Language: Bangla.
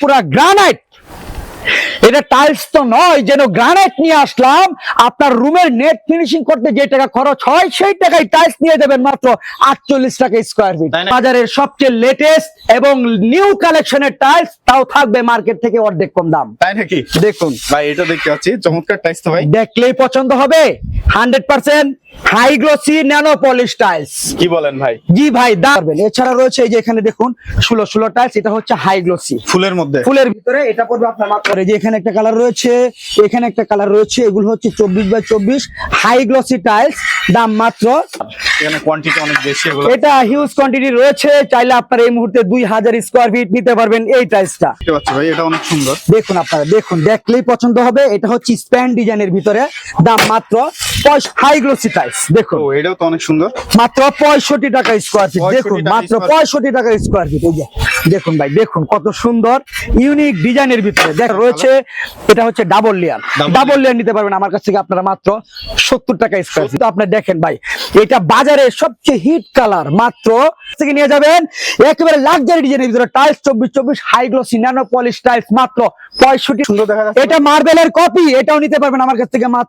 পুরা গ্রানাইট, এটা টাইলস তো নয়, যেন গ্রানাইট নিয়ে আসলাম। আপনার রুমের নেট ফিনিশিং করতে যে টাকা খরচ হয় সেই টাকায় টাইলস নিয়ে দেবেন মাত্র 48 টাকা স্কয়ার ফিট। বাজারের সবচেয়ে লেটেস্ট এবং নিউ কালেকশনের টাইলস, তাও থাকবে মার্কেট থেকে অর্ধেক কম দাম। তাই নাকি? দেখুন ভাই এটা দেখতে পাচ্ছি চমৎকার টাইলস তো ভাই, দেখলেই পছন্দ হবে। 100% high glossy nano polish tiles. কি বলেন ভাই? জি ভাই, দাঁড়াবেন। এছাড়া রয়েছে এই যে এখানে দেখুন 16 টাইলস, এটা হচ্ছে হাই গ্লসি ফুলের মধ্যে, ফুলের ভিতরে। এটা পড়বে আপনার মাত্র, এই যে এখানে একটা কালার রয়েছে, এখানে একটা কালার রয়েছে, এগুলো হচ্ছে 24x24 হাই গ্লসি টাইলস, দাম মাত্র। এখানে কোয়ান্টিটি অনেক বেশি, এগুলো এটা হিউজ কোয়ান্টিটি রয়েছে, চাইলে আপনার এই মুহূর্তে 2000 স্কয়ার ফিট নিতে পারবেন এই টাইলসটা। দেখতে পাচ্ছি ভাই, এটা অনেক সুন্দর। দেখুন আপনারা দেখুন, দেখলেই পছন্দ হবে। এটা হচ্ছে স্প্যান ডিজাইনের ভিতরে, দাম মাত্র হাই গ্লসি টাইলস। দেখুন ও এটাও তো অনেক সুন্দর, মাত্র 65 টাকা স্কয়ার ফিট। 65 দেখুন টাকা মাত্র স্কয়ার 65 টাকা স্কয়ার ফিট। এই যে দেখুন ভাই, দেখুন কত সুন্দর ইউনিক ডিজাইনের ভিতরে দেখ রয়েছে। এটা হচ্ছে ডাবল লেয়ার, ডাবল লেয়ার নিতে পারবেন আমার কাছ থেকে আপনারা মাত্র 70 টাকা স্কয়ার ফিট। আপনি দেখেন ভাই, এটা বাজারে সবচেয়ে হিট কালার, মাত্র থেকে নিয়ে যাবেন একেবারে লাক্সারি ডিজাইনের ভিতরে tiles 24x24 high glossy nano polish tiles, মাত্র 65। সুন্দর দেখা যাচ্ছে। এটা মার্বেলের কপি, এটাও নিতে পারবেন আমার কাছ থেকে মাত্র